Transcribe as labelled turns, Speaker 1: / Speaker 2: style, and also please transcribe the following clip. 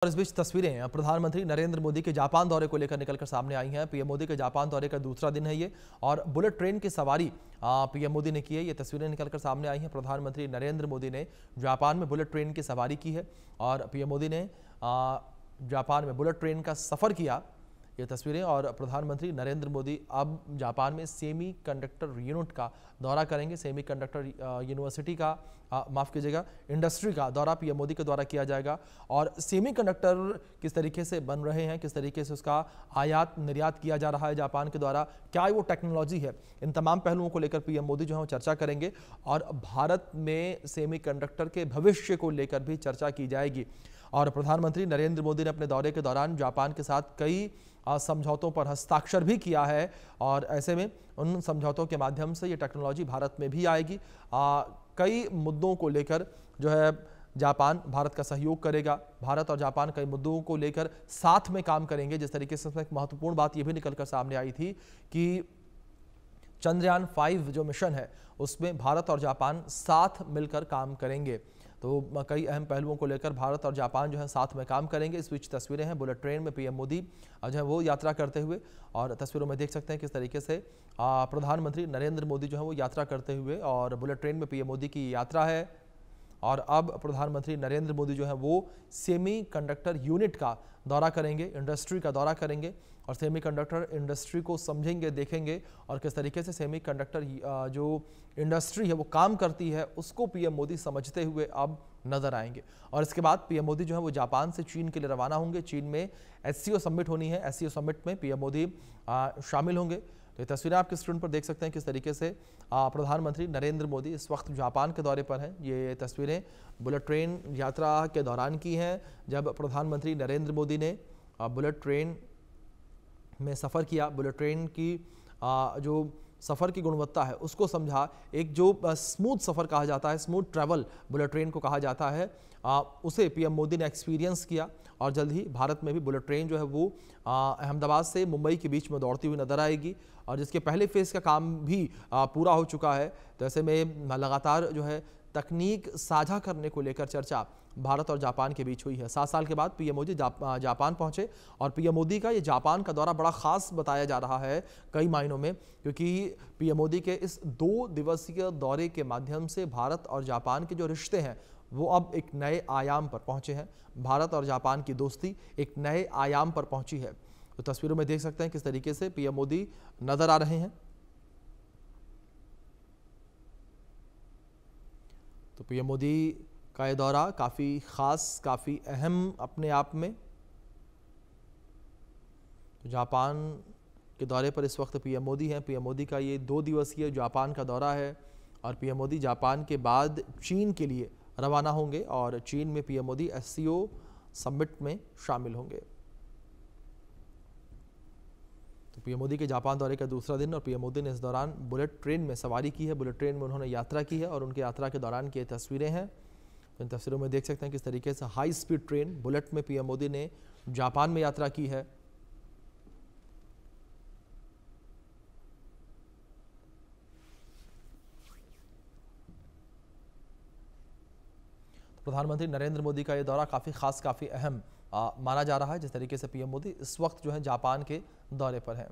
Speaker 1: और इस बीच तस्वीरें प्रधानमंत्री नरेंद्र मोदी के जापान दौरे को लेकर निकलकर सामने आई हैं। पीएम मोदी के जापान दौरे का दूसरा दिन है ये, और बुलेट ट्रेन की सवारी पीएम मोदी ने की है। ये तस्वीरें निकलकर सामने आई हैं। प्रधानमंत्री नरेंद्र मोदी ने जापान में बुलेट ट्रेन की सवारी की है और पीएम मोदी ने जापान में बुलेट ट्रेन का सफर किया। ये तस्वीरें, और प्रधानमंत्री नरेंद्र मोदी अब जापान में सेमी कंडक्टर यूनिट का दौरा करेंगे। सेमी कंडक्टर यूनिवर्सिटी का माफ़ कीजिएगा इंडस्ट्री का दौरा पीएम मोदी के द्वारा किया जाएगा। और सेमी कंडक्टर किस तरीके से बन रहे हैं, किस तरीके से उसका आयात निर्यात किया जा रहा है जापान के द्वारा, क्या वो टेक्नोलॉजी है, इन तमाम पहलुओं को लेकर पीएम मोदी जो है वो चर्चा करेंगे। और भारत में सेमी कंडक्टर के भविष्य को लेकर भी चर्चा की जाएगी। और प्रधानमंत्री नरेंद्र मोदी ने अपने दौरे के दौरान जापान के साथ कई समझौतों पर हस्ताक्षर भी किया है, और ऐसे में उन समझौतों के माध्यम से ये टेक्नोलॉजी भारत में भी आएगी। कई मुद्दों को लेकर जो है जापान भारत का सहयोग करेगा। भारत और जापान कई मुद्दों को लेकर साथ में काम करेंगे। जिस तरीके से एक महत्वपूर्ण बात यह भी निकलकर सामने आई थी कि चंद्रयान 5 जो मिशन है उसमें भारत और जापान साथ मिलकर काम करेंगे। तो कई अहम पहलुओं को लेकर भारत और जापान जो है साथ में काम करेंगे। इस बीच तस्वीरें हैं बुलेट ट्रेन में पीएम मोदी जो है वो यात्रा करते हुए, और तस्वीरों में देख सकते हैं किस तरीके से प्रधानमंत्री नरेंद्र मोदी जो है वो यात्रा करते हुए, और बुलेट ट्रेन में पीएम मोदी की यात्रा है। और अब प्रधानमंत्री नरेंद्र मोदी जो है वो सेमी कंडक्टर यूनिट का दौरा करेंगे, इंडस्ट्री का दौरा करेंगे, और सेमी कंडक्टर इंडस्ट्री को समझेंगे, देखेंगे, और किस तरीके से सेमी कंडक्टर जो इंडस्ट्री है वो काम करती है उसको पीएम मोदी समझते हुए अब नजर आएंगे। और इसके बाद पीएम मोदी जो है वो जापान से चीन के लिए रवाना होंगे। चीन में एससीओ समिट होनी है, एससीओ समिट में पीएम मोदी शामिल होंगे। तो ये तस्वीरें आपके स्क्रीन पर देख सकते हैं किस तरीके से प्रधानमंत्री नरेंद्र मोदी इस वक्त जापान के दौरे पर हैं। ये तस्वीरें बुलेट ट्रेन यात्रा के दौरान की हैं, जब प्रधानमंत्री नरेंद्र मोदी ने बुलेट ट्रेन में सफ़र किया। बुलेट ट्रेन की जो सफ़र की गुणवत्ता है उसको समझा। एक जो स्मूथ सफ़र कहा जाता है, स्मूथ ट्रैवल बुलेट ट्रेन को कहा जाता है, उसे पीएम मोदी ने एक्सपीरियंस किया। और जल्द ही भारत में भी बुलेट ट्रेन जो है वो अहमदाबाद से मुंबई के बीच में दौड़ती हुई नजर आएगी, और जिसके पहले फेज़ का काम भी पूरा हो चुका है। तो ऐसे में लगातार जो है तकनीक साझा करने को लेकर चर्चा भारत और जापान के बीच हुई है। 7 साल के बाद पीएम मोदी जापान पहुंचे, और पीएम मोदी का ये जापान का दौरा बड़ा खास बताया जा रहा है कई मायनों में, क्योंकि पीएम मोदी के इस 2 दिवसीय दौरे के माध्यम से भारत और जापान के जो रिश्ते हैं वो अब एक नए आयाम पर पहुंचे हैं। भारत और जापान की दोस्ती एक नए आयाम पर पहुंची है। तो तस्वीरों में देख सकते हैं किस तरीके से पीएम मोदी नजर आ रहे हैं। तो पीएम मोदी का ये दौरा काफ़ी ख़ास, काफ़ी अहम अपने आप में। तो जापान के दौरे पर इस वक्त पीएम मोदी हैं। पीएम मोदी का ये 2 दिवसीय जापान का दौरा है, और पीएम मोदी जापान के बाद चीन के लिए रवाना होंगे, और चीन में पीएम मोदी एससीओ समिट में शामिल होंगे। तो पीएम मोदी के जापान दौरे का दूसरा दिन, और पीएम मोदी ने इस दौरान बुलेट ट्रेन में सवारी की है। बुलेट ट्रेन में उन्होंने यात्रा की है, और उनकी यात्रा के दौरान की तस्वीरें हैं। इन तस्वीरों में देख सकते हैं किस तरीके से हाई स्पीड ट्रेन बुलेट में पीएम मोदी ने जापान में यात्रा की है। प्रधानमंत्री नरेंद्र मोदी का ये दौरा काफ़ी खास, काफ़ी अहम माना जा रहा है, जिस तरीके से पीएम मोदी इस वक्त जो है जापान के दौरे पर हैं।